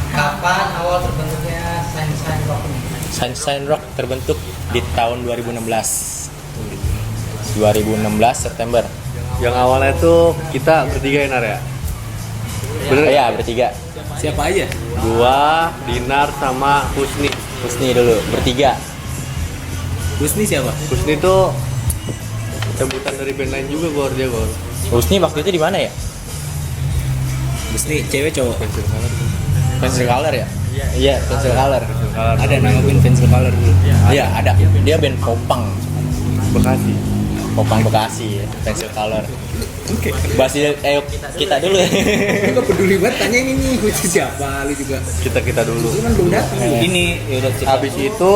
Kapan awal terbentuknya Sunshine Rock ini? Sunshine Rock terbentuk di tahun 2016 September. Yang awalnya tuh kita bertiga ya, Nar ya? Bener Ya, bertiga. Siapa aja? Gua, Dinar, sama Husni. Husni dulu, bertiga. Husni siapa? Husni tuh sebutan dari band lain juga Gor, dia Gor. Husni waktu itu di mana ya? Husni cewek cowok? Pencil Color ya? Iya, Pencil Color. Ada nama band Pencil Color dulu. Iya, ada. Dia band Popang. Bekasi. Popang Bekasi, Pencil Color. Oke. Bahas kita dulu. Gue gak peduli banget tanya ini nih, Husni siapa? Lu juga. Kita dulu. Lu kan belum datang. Ini yaudah Habis itu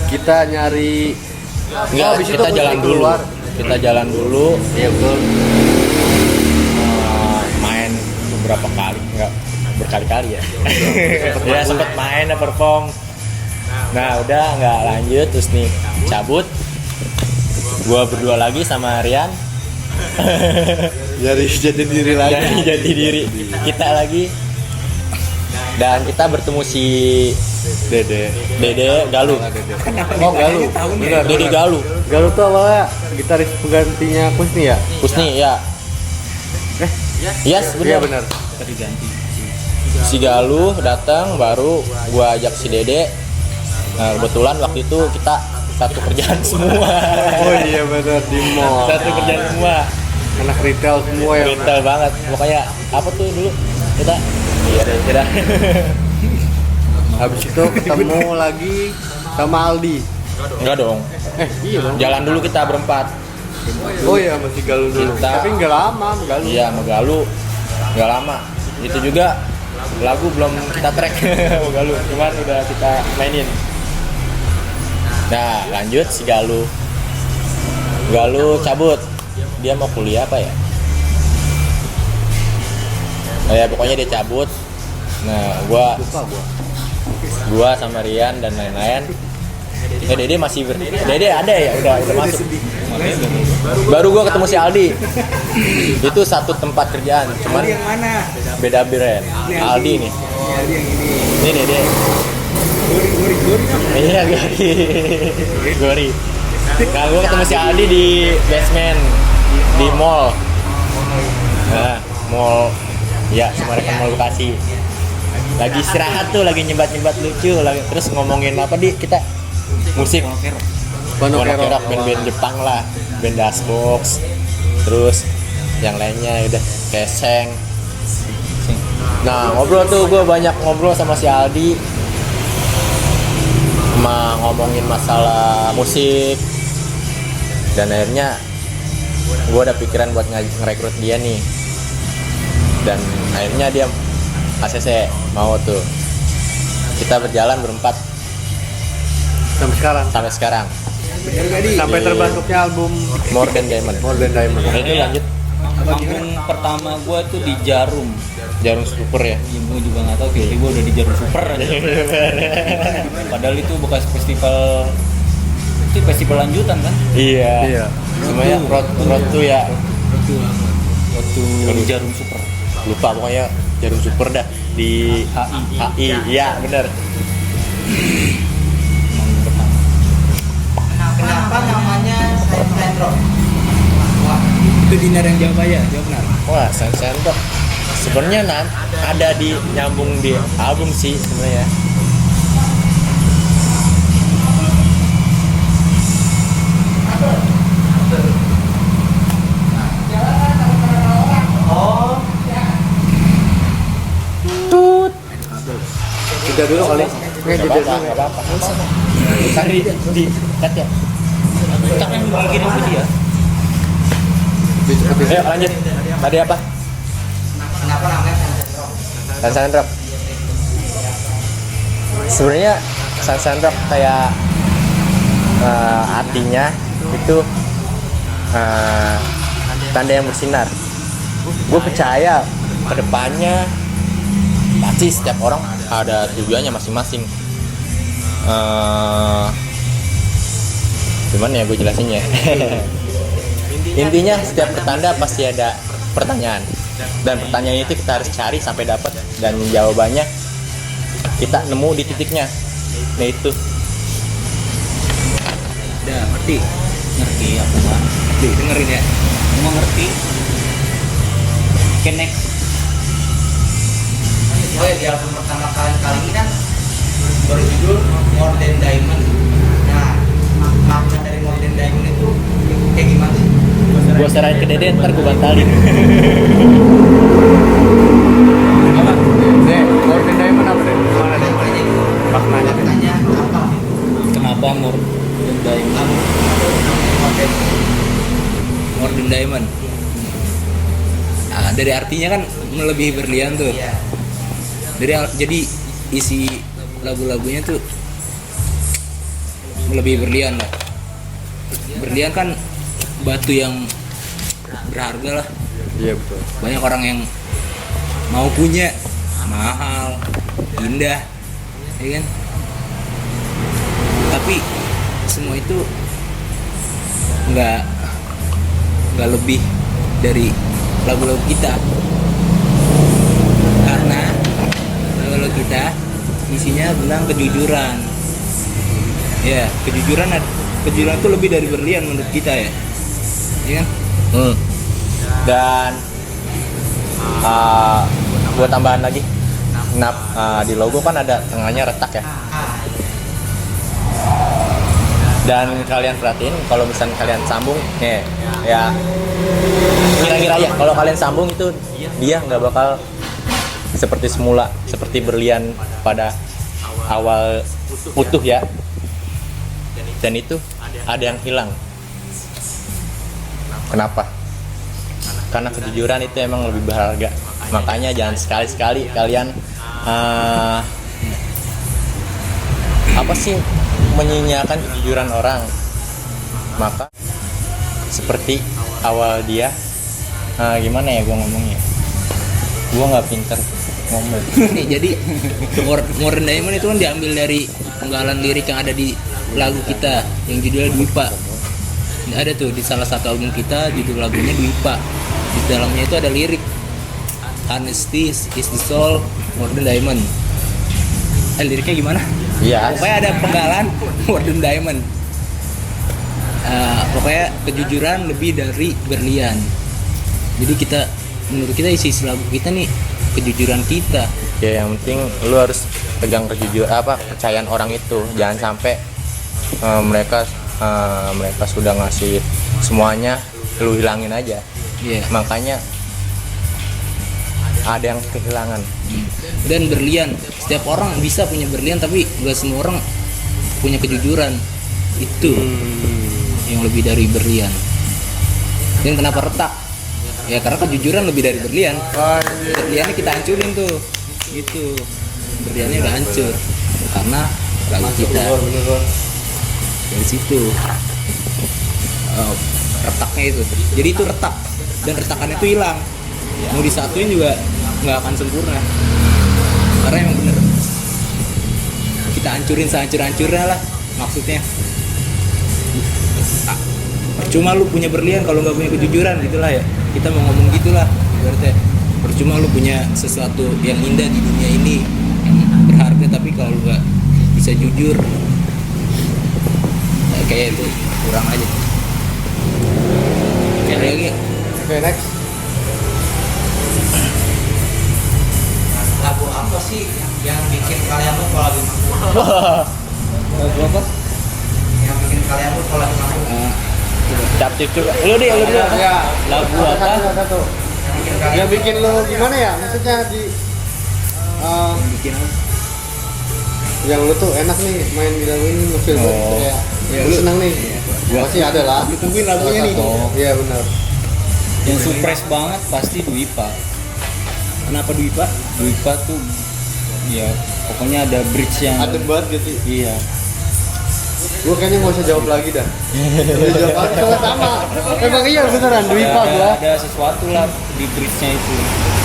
kita nyari. enggak, habis kita itu jalan Husni dulu. keluar. Kita jalan dulu. Iya betul. Main beberapa kali, enggak berkali-kali ya. Ya sempat main, perform. Nah, udah nggak lanjut, terus nih cabut. Gua berdua lagi sama Rian. Jadi diri lagi. Jadi diri kita lagi. Dan kita bertemu si Dede Galuh. Oh Galuh. Benar. Dede Galuh. Galuh tuh awalnya gitaris penggantinya Husni ya? Husni ya. Yes, Iya benar. benar. tadi ganti. Si Galuh datang, baru gua ajak si Dede. Nah, kebetulan waktu itu kita satu kerjaan semua. Oh iya benar di mall. Satu kerjaan semua. Anak retail semua ya. Retail banget. Pokoknya apa tuh dulu kita? Iya deh, kira. Habis itu ketemu lagi sama Aldi. Enggak dong. Iya dong. Jalan dulu kita berempat. Oh iya masih Galuh dulu. Kita- Tapi nggak lama sama Galuh. Iya, sama Galuh. Enggak lama. Itu juga lagu belum kita track sama Galuh, cuman udah kita mainin. Nah, lanjut si Galuh. Galuh cabut. Dia mau kuliah apa ya? Ya pokoknya dia cabut. Nah, Lupa gua. sama Rian dan lain-lain. Dede masih Dede ada ya, udah masuk. Baru gua ketemu si Aldi. Itu satu tempat kerjaan, cuman Aldi yang mana? beda brand. Aldi nih. Aldi yang ini. Ini Dede. Gori. Iya, Gori. Nah, gua ketemu si Aldi di basement di mall. Nah, mall ya, Sumarekon Mall Bekasi. Lagi istirahat tuh, lagi nyebat-nyebat lucu, lagi terus ngomongin apa di kita musik. Banokero. Rock, band-band Jepang lah, band Dashbox. Terus yang lainnya udah kayak Seng. Nah, ngobrol tuh, gue banyak ngobrol sama si Aldi. Ngomongin masalah musik. Dan akhirnya gue ada pikiran buat ngerekrut dia nih. Dan akhirnya dia ACC mau tuh. Kita berjalan berempat sampai sekarang. Bener gak di? Sampai terbentuknya album More Than Diamond. More Than Diamond. Nah, itu lanjut Panggung pertama gue tuh di Jarum. Jarum Super ya. Gue juga nggak tahu tiba-tiba udah di Jarum Super aja. Padahal itu bekas festival, itu festival lanjutan kan? Iya. Iya. Semuanya road to ya. Waktu di Jarum Super. Lupa pokoknya Jarum Super dah di HI. Iya, benar. Panggung pertama. Kenapa namanya Sunshine Rock? Itu Dinar yang jawab aja, jawab benar. Wah, Sunshine Rock. Sebenarnya ada di nyambung di album sih sebenarnya. Oh, Jeda dulu kali. Nggak apa-apa. Tadi di cut ya. Kita kan bikin itu dia. Ayo lanjut. Tadi apa? kenapa namanya Sunshine Rock? Sunshine Rock. Sebenarnya Sunshine Rock kayak artinya itu tanda yang bersinar. Gue percaya kedepannya pasti setiap orang ada tujuannya masing-masing. Gimana ya gue jelasinnya? Intinya setiap pertanda pasti ada pertanyaan. Dan pertanyaan itu kita harus cari sampai dapat, dan jawabannya kita nemu di titiknya. Nah itu. Udah, ngerti. Ngerti aku mah. Ngerti, dengerin ya. Emang ngerti. Oke, next. Oh ya, di album pertama kali ini kan berjudul More Than Diamond. Nah, makna dari More Than Diamond itu kayak gimana sih? Gua serahin ke Dede, ntar gua bantalin. Apa? More Than Diamond apa deh? Gimana deh? Maknanya itu. Maknanya deh. Maknanya apa? Kenapa More Than Diamond? More Than Diamond. Nah, dari artinya kan melebihi berlian tuh. Iya. Jadi isi lagu-lagunya tuh melebihi berlian lah. Berlian kan batu yang berharga lah. Iya betul. Banyak orang yang mau punya, mahal, indah, ya kan? Tapi semua itu nggak lebih dari lagu-lagu kita, karena lagu-lagu kita isinya tentang kejujuran. Ya, kejujuran itu lebih dari berlian menurut kita ya, ya kan? Dan buat tambahan lagi, di logo kan ada tengahnya retak ya. Dan kalian perhatiin kalau misalnya kalian sambung, ya kira-kira ya kalau kalian sambung itu dia nggak bakal seperti semula, seperti berlian pada awal utuh ya. Dan itu ada yang hilang. Kenapa? Karena kejujuran itu emang lebih berharga. Makanya jangan sekali-sekali kalian menyia-nyiakan kejujuran orang. Maka seperti awal dia, gimana ya gue ngomongnya? Gue nggak pinter ngomong. Nih, jadi More Than Diamond itu kan diambil dari penggalan lirik yang ada di lagu kita yang judulnya Dwipa. Ada tuh di salah satu album kita, judul lagunya Dwipa. Di dalamnya itu ada lirik Honesty is the soul, More Than Diamond. Liriknya gimana? Iya. Pokoknya ada penggalan More Than Diamond. Pokoknya kejujuran lebih dari berlian. Jadi menurut kita isi lagu kita nih kejujuran kita. Ya yang penting lu harus pegang kepercayaan orang itu. Jangan sampai mereka sudah ngasih semuanya, lu hilangin aja. Iya. Makanya ada yang kehilangan. Dan berlian, setiap orang bisa punya berlian, tapi gak semua orang punya kejujuran. Itu yang lebih dari berlian. Dan kenapa retak? Ya karena kejujuran lebih dari berlian. Berliannya kita hancurin tuh, gitu. Berliannya udah hancur karena lagu kita. Dari situ retaknya itu. Jadi itu retak, dan retakannya itu hilang. Mau disatuin juga nggak akan sempurna. Karena emang bener kita hancurin sehancur-hancurnya lah, maksudnya. Percuma lu punya berlian kalau nggak punya kejujuran, gitulah ya. Kita mau ngomong gitulah, berarti percuma lu punya sesuatu yang indah di dunia ini yang berharga, tapi kalau lu nggak bisa jujur, kayak itu kurang aja. Kayak lagi. Oke, next. Lagu apa sih yang bikin kalian tuh kalau lagi mabuk? Lagu apa? Yang bikin kalian tuh kalau lagi mabuk? Captif juga. Lu deh. Ya. Lagu apa? Satu. Yang bikin kalian Yang bikin lo gimana ya? Maksudnya Bikin apa? yang lu tuh enak nih main di lagu ini, ngefeel kayak lu seneng nih. Pasti ada lah. Ditungguin lagunya nih. Iya benar. Yang surprise banget pasti Dwipa. Kenapa Dwipa? Dwipa tuh ya pokoknya ada bridge yang Adem banget gitu. iya. Gue kayaknya nggak usah jawab lagi dah. Udah jawab lagi soalnya sama. Emang iya beneran Dwipa Ya, gua. ada sesuatu lah di bridge-nya itu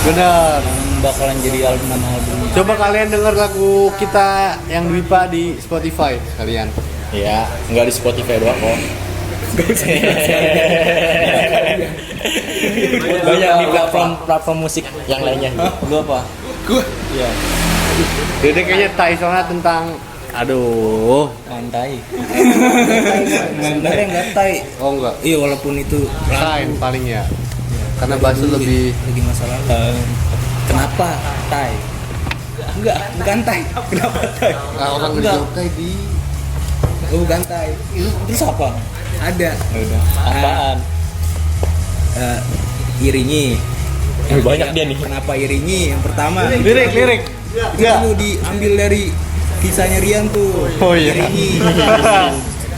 Bener. yang bakalan jadi nama albumnya. Coba kalian denger lagu kita yang Dwipa di Spotify kalian. Ya, nggak di Spotify doang kok. Banyak di platform musik yang lainnya. Lu apa? Gua. Iya. Jadi kayaknya tai soalnya tentang aduh. Mantai. Sebenarnya nggak tai. Oh enggak. Iya walaupun itu Kain paling ya. Karena bahasa lebih lagi masalah. Kenapa tai? Enggak, bukan tai. Kenapa tai? orang Enggak. ngejawab tai di Oh, bukan tai. Terus apa? Ada. Udah. Apaan? Iringi. Banyak dia nih. Kenapa iringi? Yang pertama. lirik. Itu dulu diambil dari kisahnya Rian tuh. Oh, iya. Iringi.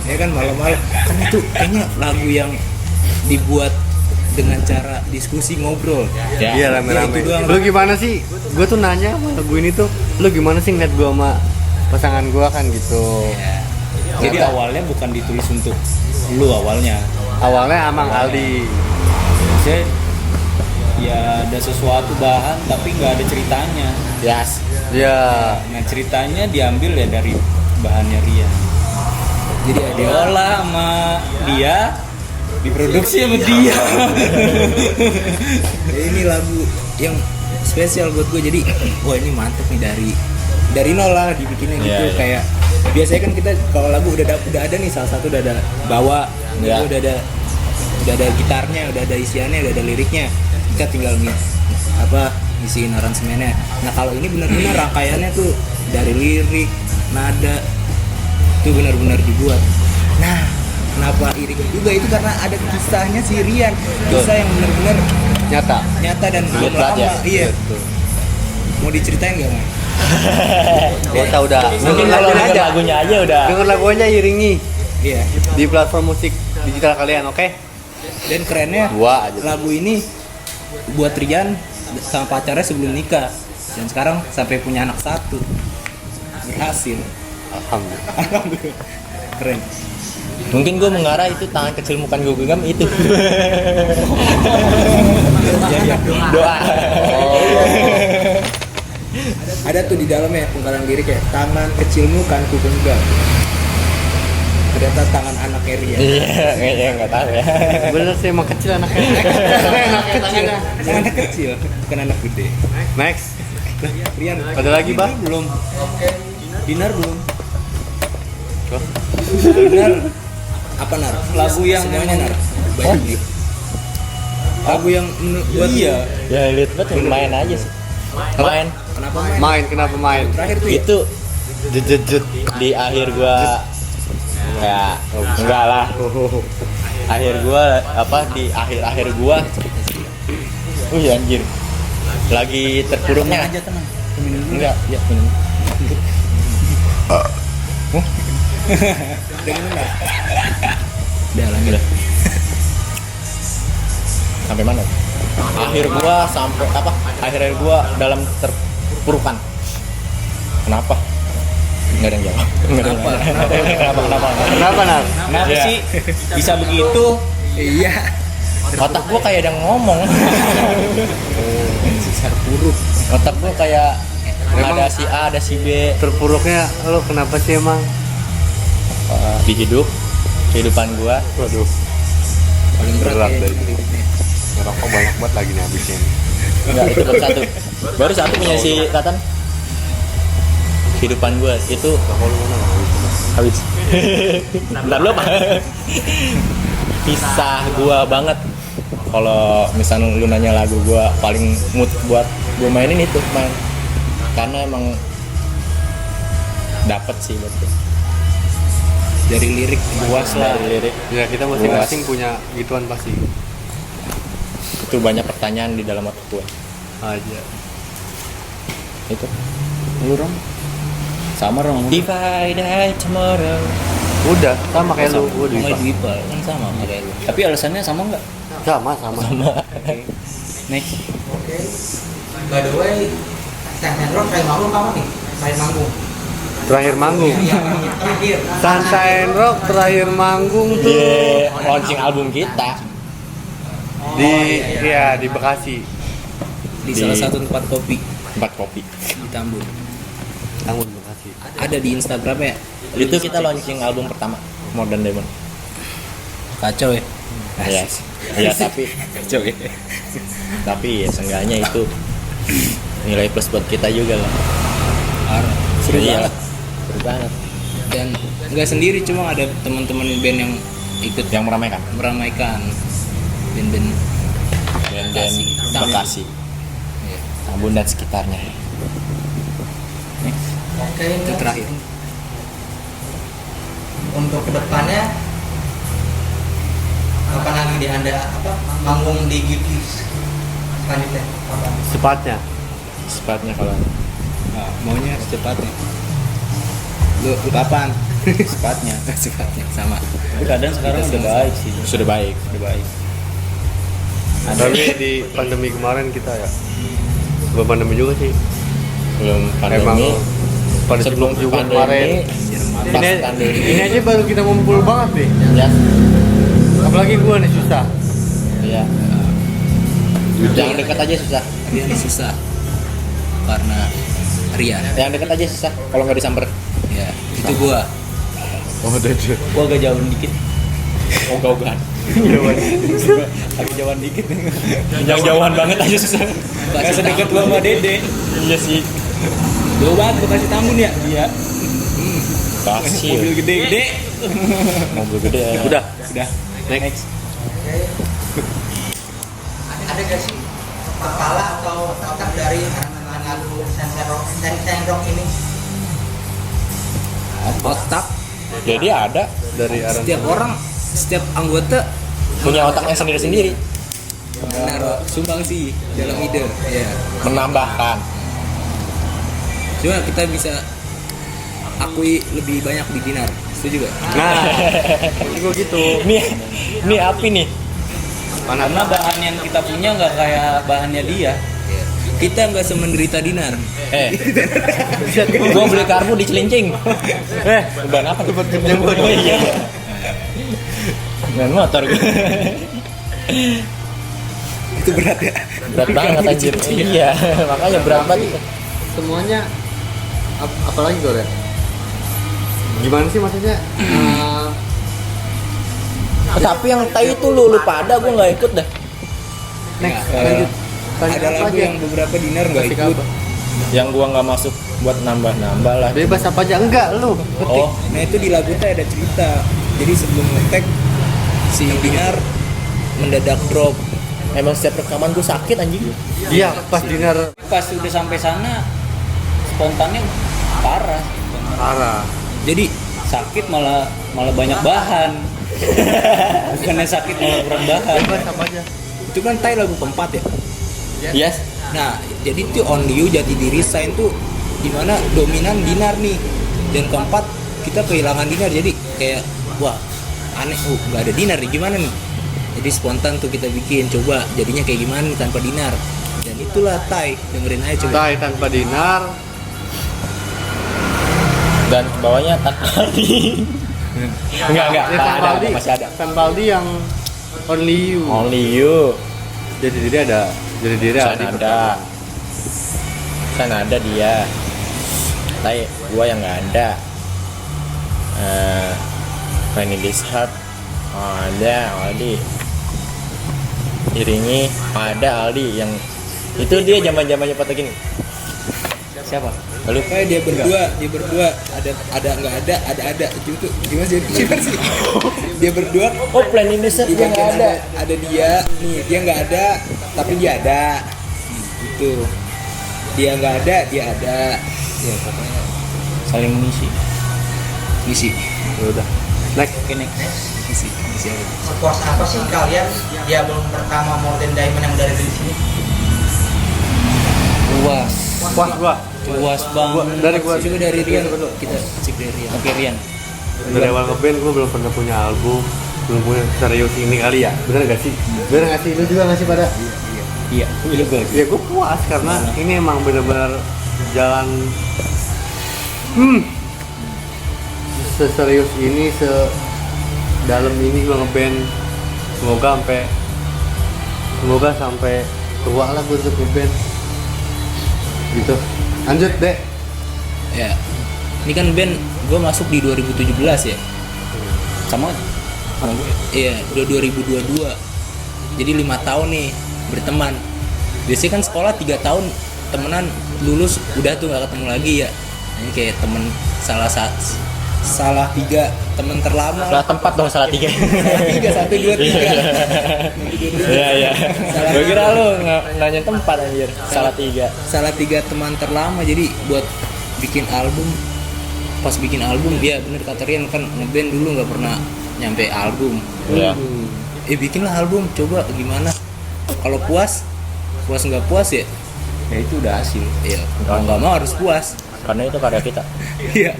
Ya kan malam-malam. Kan itu kayaknya lagu yang dibuat dengan cara diskusi ngobrol. Ya. Iya rame-rame. Ya, itu doang. Lu gimana sih? Gue tuh nanya sama lagu ini tuh, lu gimana sih ngeliat gue sama pasangan gue kan gitu. Jadi awalnya bukan ditulis untuk lu awalnya. Awalnya Amang Aldi. Saya ya ada sesuatu bahan tapi nggak ada ceritanya. Yes. Ya. Nah ceritanya diambil ya dari bahannya Rian. Jadi ada Diolah sama dia, diproduksi sama dia. jadi ini lagu yang spesial buat gue. Jadi wah ini mantep nih dari nol lah dibikinnya gitu. Iya, iya. Kayak biasanya kan kita kalau lagu udah ada nih salah satu udah ada bawa, Iya. udah ada gitarnya, udah ada isiannya, udah ada liriknya. Kita tinggal ngisiin aransemennya. Nah kalau ini benar-benar rangkaiannya tuh dari lirik, nada itu benar-benar dibuat. Nah kenapa iring juga itu karena ada kisahnya si Rian, kisah yang benar-benar nyata dan belum Berat lama. ya? Iya. Mau diceritain nggak Mas? Gak tau udah. Mungkin kalau denger lagunya aja udah. Denger lagu aja iringi Iya. di platform musik digital kalian, oke? Dan kerennya Dua aja. lagu ini buat Rian sama pacarnya sebelum nikah dan sekarang sampai punya anak satu. Berhasil. Alhamdulillah. Keren. Mungkin gue mengarah itu tangan kecil bukan gue genggam itu. Doa. Ada tuh di dalamnya penggalan lirik ya, tangan kecilmu kan ku genggam. Ternyata tangan anaknya Rian. Iya, kayaknya nggak tahu ya. Bener sih emang kecil anaknya. Anak kecil, bukan anak gede. Next. Rian, Ada lagi, Bah? belum. Dinar belum. Dinar. Apa Nar? Lagu yang semuanya emang- Nar. Banyak nih. Lagu yang buat Iya. Ya lihat banget main aja sih. Main. Kenapa main? Kenapa main? Terakhir tuh ya? Itu Jejet. di akhir gua ya enggak lah. Akhir gua di akhir gua. Anjir. Lagi terpuruknya. Aja tenang. Enggak, ya minum. Udah lanjut. Udah. Sampai mana? Akhir gua sampai apa? Akhir gua dalam terpurukan. Kenapa? Enggak ada yang jawab. Enggak ada yang jawab. Kenapa? Kenapa, Nar? Kenapa Iya. sih bisa begitu? Iya. Otak gua kayak ada yang ngomong. Sisa buruk. Otak gua kayak Emang- ada si A, ada si B. Terpuruknya lo kenapa sih emang? Di kehidupan gua. Waduh. Paling Berat ya, dari liriknya. ngerokok banyak banget lagi nih habisnya. Enggak, itu baru satu. Baru satu punya si Tatan. Kehidupan gua itu habis. Bentar lu apa? Pisah gua banget. Kalau misalnya lu nanya lagu gua paling mood buat gua mainin itu main. Karena emang dapet sih buat gua. Dari lirik Puas lah lirik. Ya kita masing-masing punya gituan pasti. Itu banyak pertanyaan di dalam otak gua. Aja. Itu. Lu Rom? Sama Rom. If I die tomorrow. Udah, sama kayak lu. Gua Sama Dipa. Dwipa kan sama kayak lu. Tapi alasannya sama nggak? Sama. Next. By the way, Sunshine Rock terakhir manggung kapan nih? Terakhir manggung. Terakhir manggung. Iya, terakhir. Sunshine Rock terakhir manggung tuh Di launching album kita. di di Bekasi. Di salah satu tempat kopi 4 kopi. di Tambun. Tanggung Bekasi. Ada di Instagramnya. Itu kita launching album pertama, Modern Diamond. Kacau ya. Ya, ya tapi Kacau ya. ya seenggaknya itu nilai plus buat kita juga lah. Parah. Seru Iya, banget. seru banget. Dan nggak sendiri, cuma ada teman-teman band yang ikut Yang meramaikan meramaikan band-band band-band Bekasi, Iya. Tambun dan sekitarnya. Oke, Itu ini terakhir. untuk kedepannya kapan lagi di Anda manggung di Gipis selanjutnya kapan? Sepatnya kalau Nah, maunya secepatnya. Lu kapan? Sepatnya. Secepatnya sama. Tapi kadang sekarang udah baik sih. sudah baik. Udah baik. Tapi di pandemi kemarin kita ya, belum pandemi juga sih. Belum pandemi. Emang pada Sebelum sibuk juga pandemi, kemarin. pas Ini, pandemi. ini aja baru kita ngumpul banget nih. Ya, Apalagi gua nih susah. ya. Yang dekat aja susah. Rian susah karena Rian. Yang dekat aja susah. Kalau nggak disamper. Ya, itu gua. Gua agak jauhan dikit. Ogah-ogahan. Agak jauhan dikit. Jauh-jauhan banget aja susah. Gak sedekat gua sama Dede. Iya sih. Jauh banget Bekasi Tambun ya? Iya. Bekasi. Mobil gede-gede. Mobil gede. Udah. Next. Ada gak sih kepala atau otak dari aransemen lagu Sensei Rock ini? Otak Jadi ada Dari arah setiap anggota punya otaknya sendiri-sendiri, naruh sumbang sih dalam ide. Ya. menambahkan. Cuma kita bisa akui lebih banyak di Dinar. Setuju gak? Nah, ini gua gitu. Ini api nih. Karena bahan yang kita punya nggak kayak bahannya dia. Kita nggak semenderita Dinar. Gua beli karbu di Cilincing. Ban apa? Tempat kerja gua. Oh iya. Ban motor gua. Itu berat ya. Berat banget anjir. Iya, makanya berat banget itu. Semuanya apalagi gua ya? Gimana sih maksudnya? Tapi yang tai itu lu pada gua nggak ikut dah. Next, Nah, lanjut. Tanya Ada apa lagu aja? yang beberapa Dinar nggak Kasih ikut. kabar. Yang gua nggak masuk buat nambah-nambah lah. Bebas apa aja enggak lu? Oh, Nah itu di lagu teh ada cerita. Jadi sebelum ngetek si Dinar mendadak drop. emang setiap rekaman gua sakit anjing. Iya, pas dinner Pas udah sampai sana, spontannya parah. parah. Jadi Sakit malah banyak bahan. Bukannya sakit malah kurang bahan. Bebas apa aja? itu kan Tai lagu keempat ya. Yes. Nah jadi tuh Only You, Jati Diri, Sign tuh dimana dominan Dinar nih. Dan keempat kita kehilangan Dinar, jadi kayak wah aneh, nggak ada Dinar nih, gimana nih? Jadi spontan tuh kita bikin, coba jadinya kayak gimana nih tanpa Dinar. Dan itulah Tai, dengerin aja coba. Tai tanpa dinar. Dan bawahnya Takali. Enggak, Ya, ada, masih ada. Sambaldi yang Only You. Only You. Jadi diri ada. Jadi diri Sanada. Sanada dia. Tai gua yang nggak ada. Penny This Heart ada Aldi. Iringi ada Aldi yang itu dia zaman-zamannya Patah gini. Siapa? Lalu Kayak dia berdua ada nggak ada itu gimana sih? Dia berdua oh Plan in This Heart di dia nggak bagian ada. ada dia nih, dia nggak ada tapi dia ada gitu. Dia nggak ada, dia ada. Ya pokoknya Saling mengisi. misi. Ya udah. Next. Oke, next. Misi apa? Sepuas apa sih kalian di album pertama More Than Diamond yang udah rilis ini? Puas. Puas gua. Puas banget. Dari gua Coba dari Rian kita cek dari Rian. Oke, Rian. dari awal ngeband gua belum pernah punya album, belum punya serius ini kali ya. Bener gak sih? Bener gak sih? Lu juga nggak sih pada? Iya, juga. Ya gua puas karena ini emang bener-bener jalan seserius ini, sedalam ini gua ngeband. Semoga sampai tua lah gua untuk ngeband. Gitu. Lanjut deh. Ya. Ini kan band gue masuk di 2017 ya. Sama sama gue. Iya, udah 2022. Jadi 5 tahun nih berteman. Biasanya kan sekolah 3 tahun temenan, lulus udah tuh nggak ketemu lagi ya. Ini kayak temen salah 3 temen terlama. Salah tempat dong, salah 3. Salah 3, 1, 2, 3. Iya. Gue kira lu nanya tempat anjir. Salah 3. Salah 3 teman terlama, jadi buat bikin album. Pas bikin album, ya bener kata Rian kan ngeband dulu nggak pernah nyampe album. Iya. Bikinlah album, coba gimana? Kalau puas nggak puas ya? Ya itu udah hasil. Iya, kalau nggak mau harus puas. Karena itu karya kita. Iya.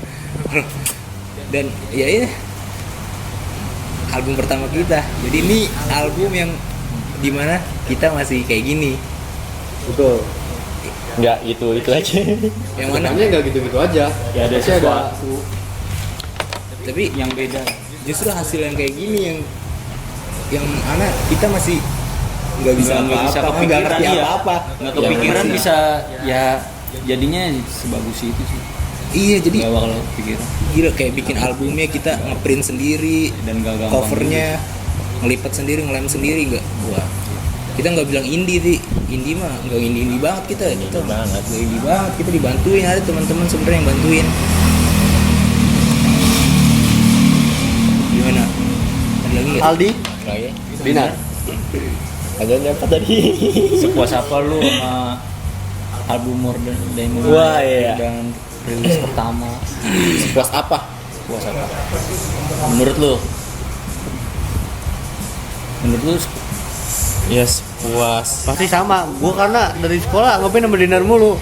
Dan ya album pertama kita. Jadi ini album yang dimana kita masih kayak gini. Betul. Enggak itu aja. Yang mana? Sebenarnya nggak gitu-gitu aja. Ya ada Pasti sesuatu Tapi yang beda. justru hasil yang kayak gini yang mana kita masih nggak bisa Nggak bisa apa-apa, kepikiran, nggak ngerti iya. apa-apa. Nggak kepikiran Yang bisa ya jadinya sebagus itu sih. Iya, jadi Gak bakal kepikiran gila kayak bikin albumnya kita ngeprint sendiri, dan gak gampang. covernya ngelipat sendiri, ngelem sendiri, nggak wah kita nggak bilang indie sih, indie mah nggak indie banget kita banget. nggak indie banget, kita dibantuin, ada teman-teman sebenarnya yang bantuin. Gimana, ada lagi nggak? Aldi, Lagi. Dinar. Ada apa tadi? Sepuas apa lu sama album More Than Diamond? Wah, iya. Dan rilis pertama. Puas apa? Sepuas apa? Menurut lu? Menurut lu Yes, puas. Pasti sama. Gua karena dari sekolah ngapain sama Dinar mulu.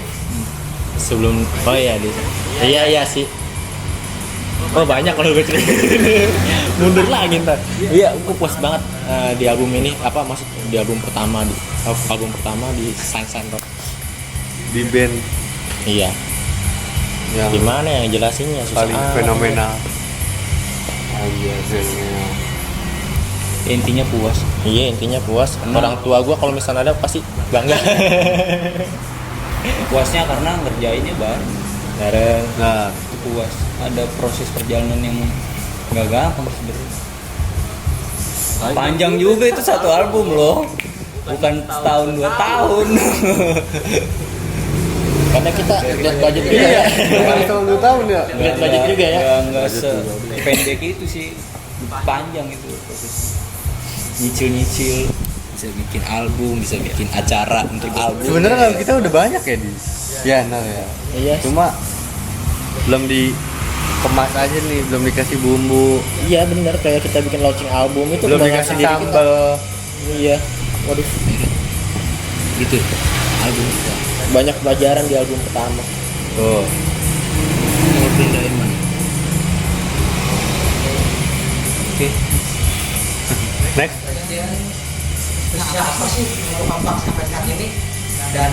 Sebelum iya di. Iya sih. Oh banyak kalau gue cerita. Mundur lagi ntar. Iya, gue puas banget di album ini. Apa maksud di album pertama di Sunshine Rock. Di band Iya. yang Gimana ya jelasinnya susah. paling fenomenal. Anjir, fenomenal. ya, intinya puas. Iya, intinya puas. Orang tua gue kalau misalnya ada pasti bangga. Puasnya karena ngerjainnya bareng. Bareng. Nah, Itu puas. Ada proses perjalanan yang nggak gampang sebenarnya. Panjang juga itu satu album loh. Bukan setahun 2 tahun. Karena kita lihat budget juga ya. bukan tahun 2 tahun ya. Lihat budget juga ya. Nggak sependek itu sih. Panjang itu proses. Nyicil-nyicil. Bisa bikin album, bisa bikin acara untuk album. Sebenarnya kalau kita udah banyak ya di. Ya, nah ya. Iya. Cuma belum dikemas aja nih, belum dikasih bumbu, Iya benar, kayak kita bikin launching album itu belum kebanggaan dikasih sendiri kita. sambal. Iya. Waduh, Gitu album kita. banyak pelajaran di album pertama. Tuh. More Than Diamond. Oke. Next. Nah, apa sih kalau Kampak sampai saat ini dan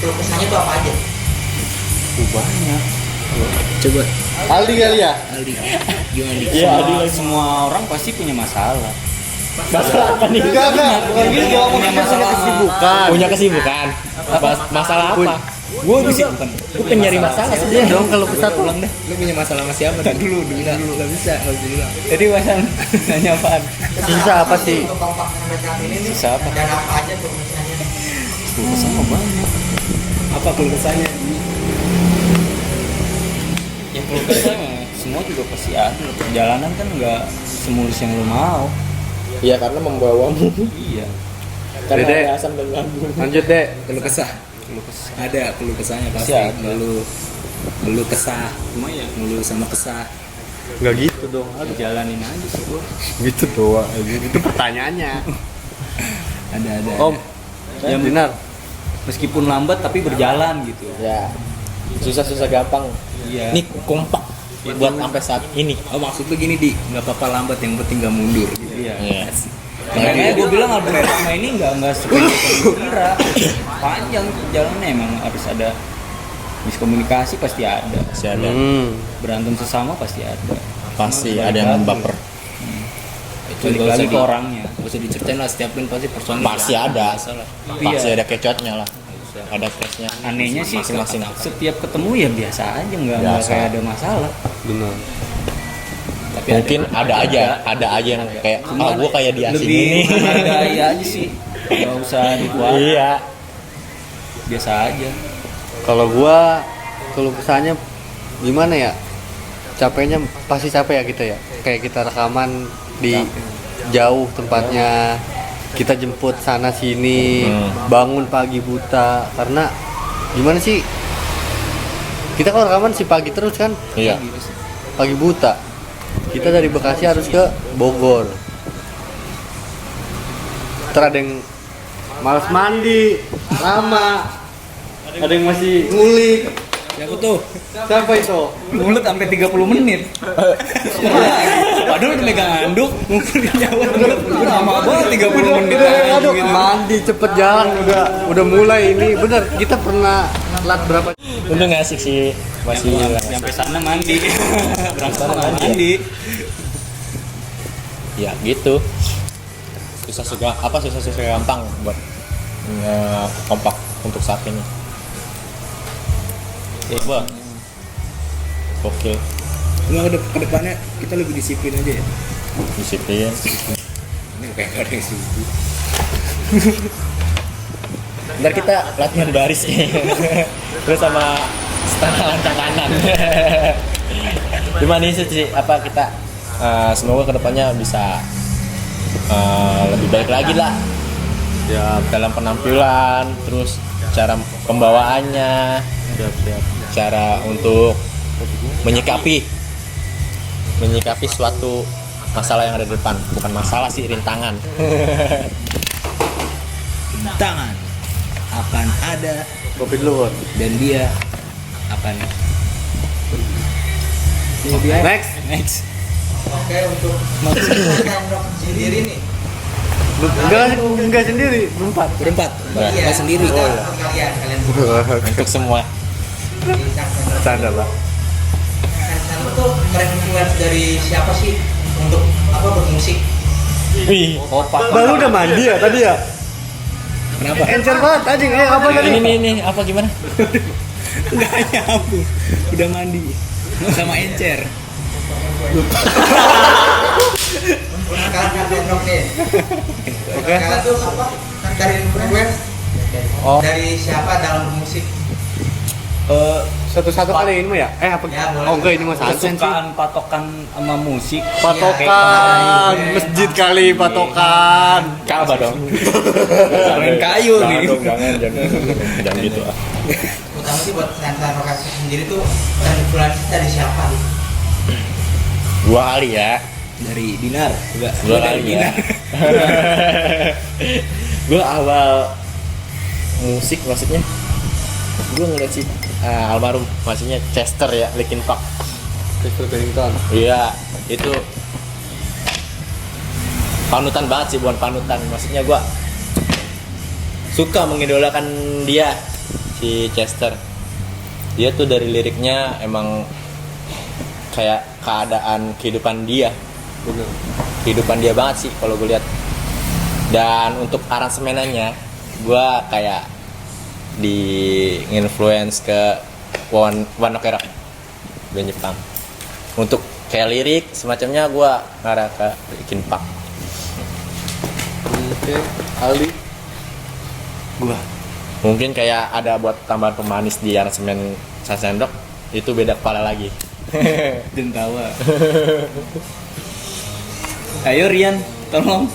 keluh kesahnya itu apa aja? Banyak. Coba Aldi kali ya? Aldi, gimana Di? Iya, Aldi lagi. Semua orang pasti punya masalah. Masalah apa nih? Enggak, bukan gitu. Gua punya masalah kesibukan. Punya kesibukan. Masalah apa? Gue bisa bukan. Lu pengen nyari masalah Iya sebenarnya. dong, kalau kesat tuh. Lu punya masalah sama siapa? Dulu nggak bisa bilang. Jadi Wasan nanya apaan? Susah apa sih? Untuk Kampak sampai saat ini nih Susah apa? dan apa aja keluh kesahnya? Sama banyak. Apa keluh kesahnya? Yang perlu kesah semua juga pasti ada. Perjalanan kan nggak semulus yang lu mau. Iya, karena membawamu. Iya. Karena Dede. ada asam dan lambung. Lanjut deh. Keluh kesah. Ada keluh kesahnya pasti. Pasti ada. Ngeluh kesah, Cuma ya ngeluh sama kesah. Enggak gitu dong. aduh jalanin aja sih gua. Gitu doang. Itu pertanyaannya. Ada. Om, Ya, Dinar. meskipun lambat tapi berjalan gitu. Ya. Susah-susah gampang. Iya. Ini kompak buat sampai saat ini. Oh maksud lu gini Di, nggak apa-apa lambat yang penting nggak mundur. Iya. Iya. Makanya gue bilang album pertama ini nggak sependek yang kira. Panjang jalannya, emang harus ada miskomunikasi pasti ada. Masih ada. Berantem sesama pasti ada. Pasti Balik ada yang lagi. baper. Balik lagi ke orangnya. Gak usah diceritain lah, setiap band pasti personil. Pasti ada. Masalah. Pasti Iya. ada kecotnya lah. Ada cashnya. Anehnya sih masing-masing. setiap ketemu ya biasa aja, nggak Biasa. kayak ada masalah. Benar. Tapi mungkin ada aja yang kayak gue kayak di asing lebih ini. menghargai aja sih, nggak usah dikuat, Iya. biasa aja. Kalau gua kalau kesannya gimana ya? Capeknya pasti capek ya kita ya. Kayak kita rekaman di jauh tempatnya, kita jemput sana sini, bangun pagi buta karena gimana sih? Kita kalau rekaman si pagi terus kan, Iya. pagi buta. Kita dari Bekasi harus ke Bogor. Ntar ada yang males mandi, lama. Ada yang masih ngulik. Siapa tuh? Siapa itu? Mulut sampai 30 menit. Padahal udah megang anduk, lama banget 30 menit. Aduh, mandi cepet jalan udah mulai ini bener. Kita pernah telat berapa? Udah nggak asik sih, masih Sampai sana mandi, berangkat mandi. ya gitu. Susah gampang buat kompak untuk saat ini. Wah, oke, Cuma ke depannya kita lebih disiplin aja ya. disiplin. Ini kayak gak ada yang sibuk. Ntar kita latihan baris terus sama setengah lancang kanan. Gimana sih apa kita semoga kedepannya bisa lebih baik lagi lah ya dalam penampilan, terus cara pembawaannya, cara untuk menyikapi suatu masalah yang ada di depan. Bukan masalah sih, rintangan. Tangan akan ada Kopi dulu. dan dia akan Next. Oke, untuk sendok sendiri nih. Enggak sendiri, berempat. berempat, Nah. nggak sendiri. Kita untuk kalian berdua. Untuk semua. Di Sansan. Standar lah. Sansan itu terinfluence dari siapa sih untuk apa bermusik? Wih, Baru udah mandi ya tadi ya? Kenapa? Encer banget anjing. Apa tadi? ini apa gimana? Nggak nyambung. Udah mandi sama encer. Kalian sendok nih. Oke. Kalian tuh apa? Terinfluence dari siapa dalam bermusik? Satu-satu kali ini mah ya? Apa? Ya, boleh. Oh enggak, ini mah Sansen sih. Kesukaan patokan sama musik. Patokan masjid kali patokan. Ka'bah dong. Main kayu nih. Jangan gitu ah. Utama sih buat Sansan Rokasi sendiri tuh terinfluence dari siapa? Dua kali ya. Dari Dinar juga. Dua kali ya. Gue awal musik maksudnya gue ngeliat si almarhum maksudnya Chester ya, Linkin Park. Chester Bennington. Iya, itu panutan banget sih, bukan panutan. Maksudnya gue suka mengidolakan dia, si Chester. Dia tuh dari liriknya emang kayak keadaan kehidupan dia. Bener. Kehidupan dia banget sih kalau gue lihat. Dan untuk aransemennya gue kayak di influence ke One Ok Rock band Jepang. Untuk kayak lirik semacamnya gue ngarah ke Linkin Park. Oke, Ali. Gua mungkin kayak ada buat tambahan pemanis di aransemen Sasendok, itu beda kepala lagi. Dan tawa. Ayo Rian, tolong.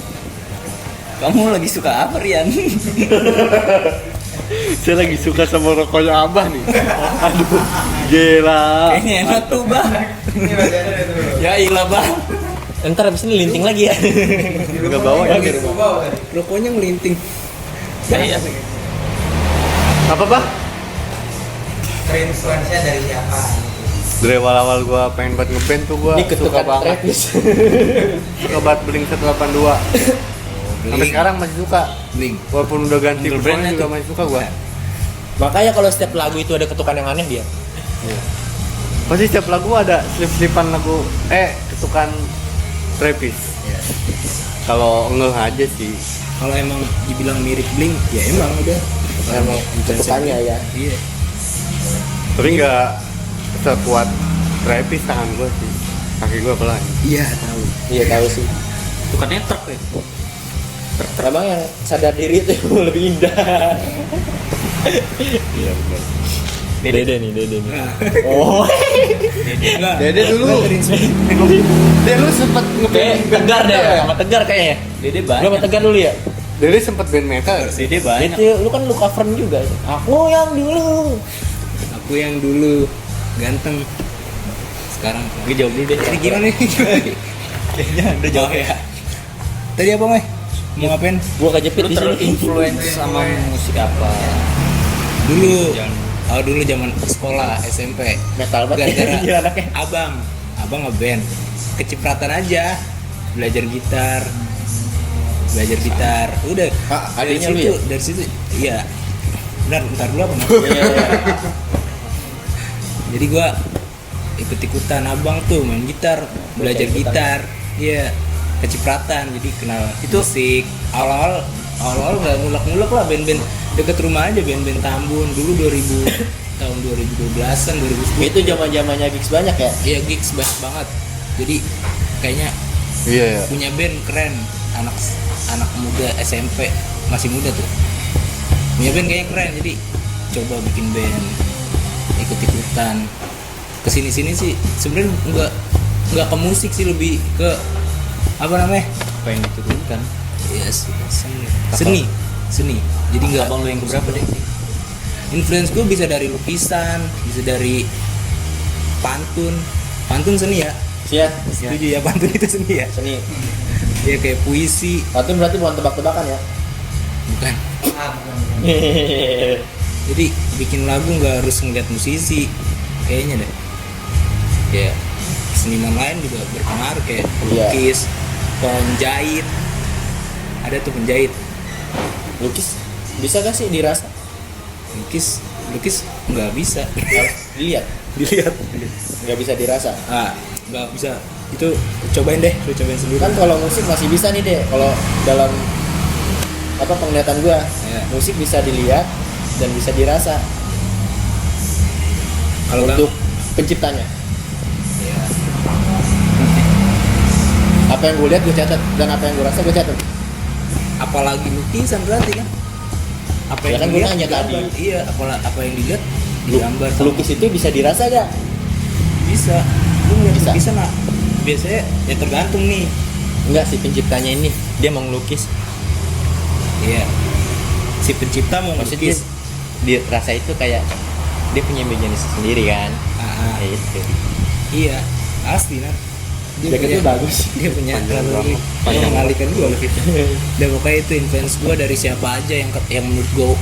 Kamu lagi suka apa Rian? Saya lagi suka sama rokoknya Abah nih. Aduh, gila. Kayaknya enak tuh bang. Ya ilah bang. Ntar abis ini linting lagi ya. Enggak bawa ya. Rokoknya ngelinting. Saya Apa, Bah? Terinfluence dari siapa? Dari awal-awal gua pengen buat ngeband tuh gua Ini suka ketukan banget. Travis. Suka banget Blink 182. Sampai sekarang masih suka. Blink. Walaupun udah ganti Single personil brandnya juga tuh. masih suka gua. Makanya kalau setiap lagu itu ada ketukan yang aneh dia. Pasti setiap lagu ada slip-slipan lagu ketukan Travis. Ya. Kalau ngeh aja sih. Kalau emang dibilang mirip Blink, ya emang udah. Emang ketukannya ya. Iya. Tapi nggak sekuat Travis tangan gua sih. Kaki gua pelan. Iya tahu. Iya tahu sih. Itu katanya truk ya. Emang yang sadar diri itu lebih indah. Iya benar. Dede nih. Oh. Dede dulu. Dede lu sempet Kayak tegar deh, sama tegar kayaknya. Dede Lu sama banyak. tegar dulu ya? Dede sempet band metal. Dede banyak. Itu lu kan lu cover juga. Aku yang dulu. Aku yang dulu ganteng. Sekarang Gue jawab dulu deh. ini gimana nih? Kayaknya udah jawab ya. Tadi apa, Meh? Mau ngapain? Gua kejepit Lu di sini. terinfluence sama musik apa? Dulu. Jangan. Oh dulu zaman sekolah SMP. Metal banget Gara-gara anjir anaknya. abang ngeband. Kecipratan aja. Belajar gitar. Udah. Dari adiknya lu situ, ya? dari situ. Iya. Bentar dulu apa? Mas? Iya. Jadi gua ikut-ikutan abang tuh main gitar, belajar gitar. Iya. Kecipratan jadi kenal itu musik. Awal-awal nggak ngulek-ngulek lah band-band deket rumah aja, band-band Tambun dulu 2000 tahun 2012-an 2010. Itu zaman-zamannya gigs banyak ya? Iya gigs banyak banget. Jadi kayaknya Iya ya. punya band keren, anak muda SMP masih muda tuh. Punya band kayaknya keren, jadi coba bikin band, ikut-ikutan. Kesini-sini sih sebenarnya nggak ke musik sih, lebih ke apa namanya? Apa yang diturunkan? Iya seni. Jadi nggak. Abang lu yang keberapa deh? Influence gue bisa dari lukisan, bisa dari pantun seni ya. Siap. Setuju ya, pantun itu seni ya. Seni. Ya kayak puisi, Pantun berarti bukan tebak-tebakan ya? bukan. Jadi bikin lagu nggak harus ngeliat musisi, kayaknya deh. Ya seniman lain juga berpengaruh kayak pelukis, penjahit. Ada tuh penjahit. Lukis bisa gak sih dirasa? Lukis nggak bisa. Harus dilihat. Nggak bisa dirasa. Nggak bisa. Itu cobain deh, lu cobain sendiri. Kan kalau musik masih bisa nih deh. Kalau dalam apa penglihatan gua, Ya. musik bisa dilihat dan bisa dirasa. Kalau Untuk penciptanya. ya, Apa yang gue lihat gue catat dan apa yang gue rasa gue catat. apalagi lukisan berarti kan. Apa Ya kan gua dilihat nanya digambar. tadi. Iya, apa yang dilihat digambar. sama- Lukis itu bisa dirasa gak? bisa. Lu ngeliat Bisa. lukisan lah. Biasanya ya tergantung nih. Enggak sih penciptanya ini dia mau ngelukis. Iya. Si pencipta mau Maksudnya ngelukis. dirasa itu kayak dia punya imajinasi sendiri kan. Ah, Kayak gitu. iya, asli nah. Jaketnya bagus. Dia punya Panjang kalori. banget. Dia mengalihkan gua loh gitu. Dan pokoknya itu influence gua dari siapa aja yang menurut gua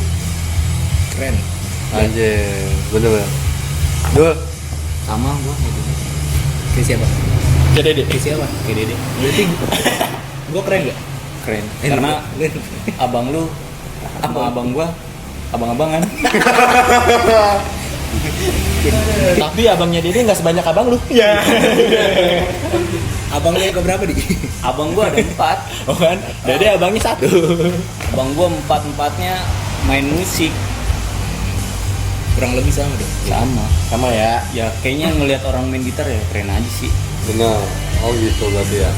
keren. Anjir, bener. Dul, Sama gua gitu. Kayak siapa? Jadi deh. Kayak siapa? Kayak Dede. Berarti gua keren gak? Keren. Karena abang lu sama abang gua abang-abangan. Tapi abangnya dia nggak sebanyak abang lu. Iya. Abang lu yang keberapa di? Abang gua ada 4. Oh kan? Dede abangnya satu. Abang gua 4-4-nya main musik. Kurang lebih sama deh. Sama. Sama ya. Ya kayaknya ngelihat orang main gitar ya keren aja sih. bener. Oh gitu berarti ya.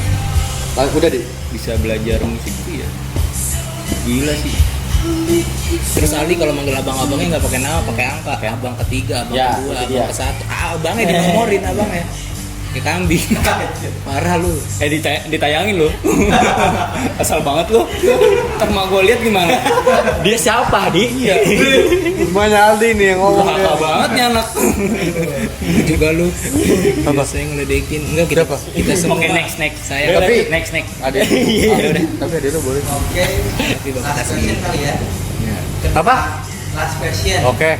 Udah di. Bisa belajar musik tuh ya. Gila sih. Terus Ali kalau manggil abang-abangnya nggak pakai nama, pakai angka. Abang ketiga, abang Ya, kedua, itu abang dia. ke-1. Abangnya dinomorin abangnya. Kayak kambing. Parah lu. Ditayangin loh. Asal banget loh. Ntar mak gua lihat gimana. Dia siapa, Di? Iya. Rumahnya Aldi nih yang ngomong. Kakak banget nih anak. Juga lu. Biasanya ngeledekin. Enggak kita semua. Oke, next. Saya Tapi- next. Ada. Tapi ada lu boleh. Oke, Tapi bapak last kasih. question kali ya. Apa? Last question. Oke.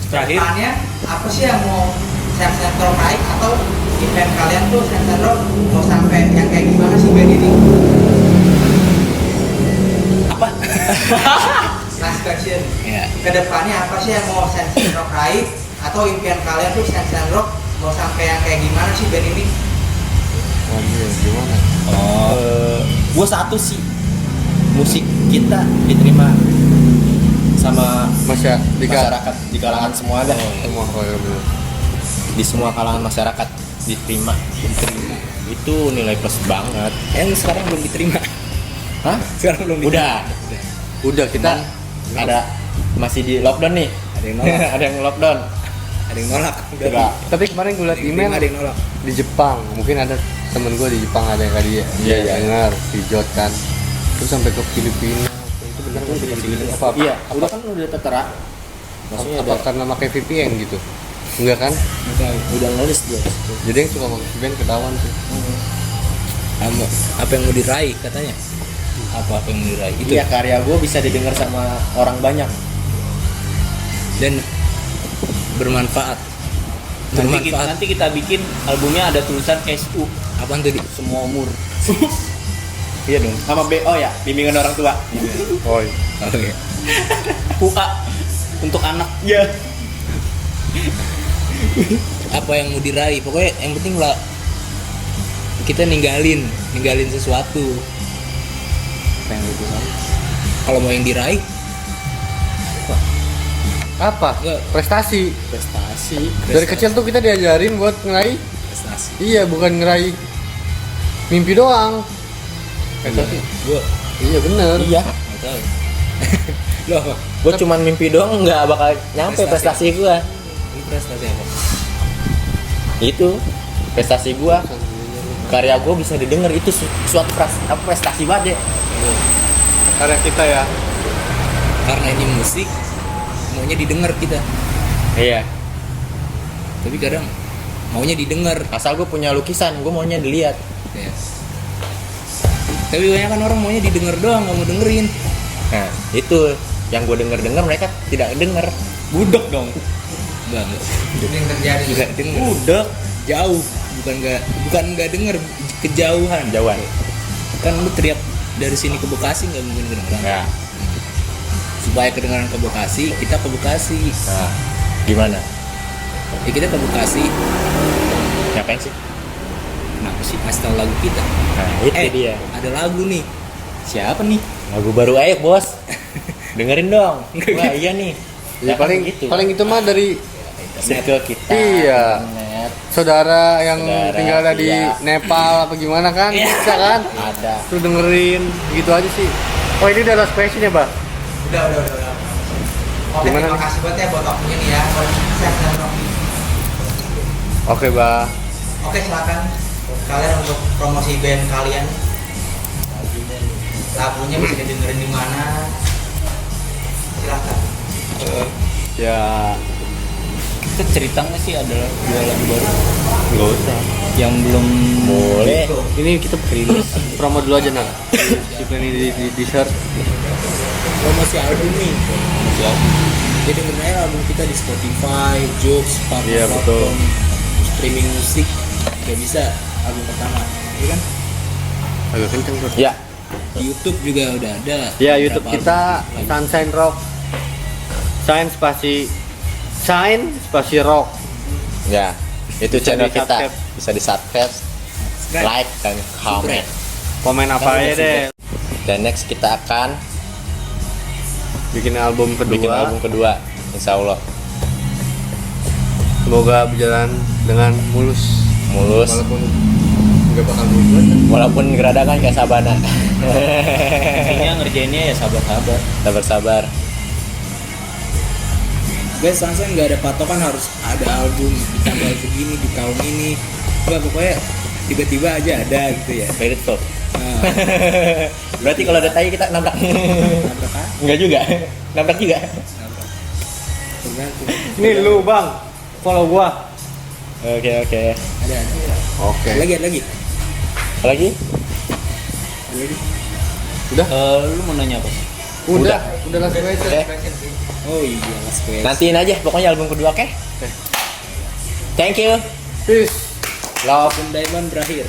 Terakhir. Kedepannya apa sih yang mau sensor naik atau event kalian tuh sensor mau sampai yang kayak gimana sih band ini? Apa? Last question. Ya. Kedepannya apa sih yang mau sensor naik atau impian kalian tuh sensor mau sampai yang kayak gimana sih band ini? Anjir, gimana? Gue satu sih. Musik kita diterima sama Masyarakat. masyarakat di kalangan semua dah. Semua kalau bener. Di semua kalangan masyarakat diterima. Itu nilai plus banget. Yang sekarang belum diterima. Hah? Sekarang belum diterima. Udah kita Ada masih di lockdown nih. Ada yang nolak. Ada yang lockdown. Ada yang nolak. Enggak. tapi kemarin gue liat email Ada yang nolak. di Jepang, mungkin ada temen gue di Jepang ada yang kali ya Iya, iya. dengar di Jot kan, terus sampai ke Filipina. Itu benar nggak sih di Filipina? Apa? Iya, udah kan udah tertera. Maksudnya Apa ada karena pakai VPN gitu? Enggak kan? udah nulis dia. Jadi yang suka pakai VPN ketahuan tuh. Apa yang mau diraih katanya? Apa yang mau diraih? Itu Iya, karya gue bisa didengar sama orang banyak. dan bermanfaat. Nanti kita bikin albumnya ada tulisan SU, Apaan tuh di? semua umur. Iya dong. Sama BO ya, bimbingan orang tua. Oh iya. Oke. UA untuk anak. Iya. Apa yang mau diraih? Pokoknya yang penting lah kita ninggalin sesuatu. Apa yang lu bilang? Kalau mau yang diraih, Apa? Enggak. Prestasi. Prestasi. Dari kecil tuh kita diajarin buat ngeraih. prestasi. Iya, bukan ngeraih mimpi doang. Gue Iya bener. Iya. nggak tahu. Lo apa? Gue cuman mimpi doang nggak bakal nyampe prestasi gue. Ini prestasi apa? Itu prestasi gue. Karya gue bisa didengar itu suatu prestasi banget ya. Karya kita ya. Karena ini musik, maunya didengar kita. Iya. Tapi kadang maunya didengar. Asal gue punya lukisan, gue maunya dilihat. Ya. Tapi banyak kan orang maunya didengar doang, nggak mau dengerin. Nah, itu yang gue denger mereka tidak denger. Budek dong. Enggak. Itu yang terjadi. Enggak denger. Budek. Jauh, bukan nggak denger, kejauhan. Jauhan. Kan lu teriak dari sini ke Bekasi nggak mungkin kedengeran. Nah, Supaya kedengeran ke Bekasi, kita ke Bekasi. nah, gimana? Ya kita ke Bekasi. Ngapain sih? Kenapa sih? Kasih tahu lagu kita. Nah, itu dia. Ada lagu nih. Siapa nih? Lagu baru aja, Bos. Dengerin dong. Wah, iya nih. Ya, paling gitu. paling itu mah dari Circle kita. Iya. Internet. saudara yang Saudara, tinggal di iya. Nepal apa gimana kan, bisa kan? Ada. Lu dengerin gitu aja sih. Oh ini udah last question ya, Bah? Udah. Oke, Gimana terima nih? kasih banget ya buat waktunya nih ya. Sukses dan Rocky. Oke, Bah. Oke, silakan kalian untuk promosi band kalian. Lagunya bisa didengerin di mana? Silakan. Ya, Kita cerita nggak sih ada dua lagu baru nggak usah. yang belum Boleh. Ini kita rilis promo dulu aja, Nak. Di ini di search. Promosi album nih. ya? Jadi dengerin aja album kita di Spotify, Joox, Iya, betul. streaming musik. Gak bisa album pertama, iya kan? Agak kenceng, Bro. Ya. Di YouTube juga udah ada. Ya, YouTube beberapa kita album. Sunshine Rock. Shine spasi rock. Ya. Itu Bisa channel di kita. subscribe. Bisa di subscribe, Subscribe. like dan comment. Komen apa aja deh. Dan next kita akan Bikin album kedua. bikin album kedua, insya Allah Semoga berjalan dengan mulus. mulus, Walaupun nggak bakal mulus banget. walaupun geradakan kayak Sabana. Intinya ngerjainnya ya sabar-sabar. Sabar-sabar. Guys, Sunshine nggak ada patokan harus ada album di tanggal segini di tahun ini. Enggak, pokoknya tiba-tiba aja ada gitu ya. Credit tuh. Nah, Berarti kalau ada tai kita nabrak. nabrak apa? Enggak juga. Nabrak juga. Tergantung. Nih lu, Bang. Follow gua. Oke. Ada. Oke. Lagi. Apa lagi? Lu mau nanya apa? Udah langsung aja. Oke. Oh iya, last question. Nantiin aja pokoknya album kedua, oke? Thank you. Peace. Love. Diamond berakhir.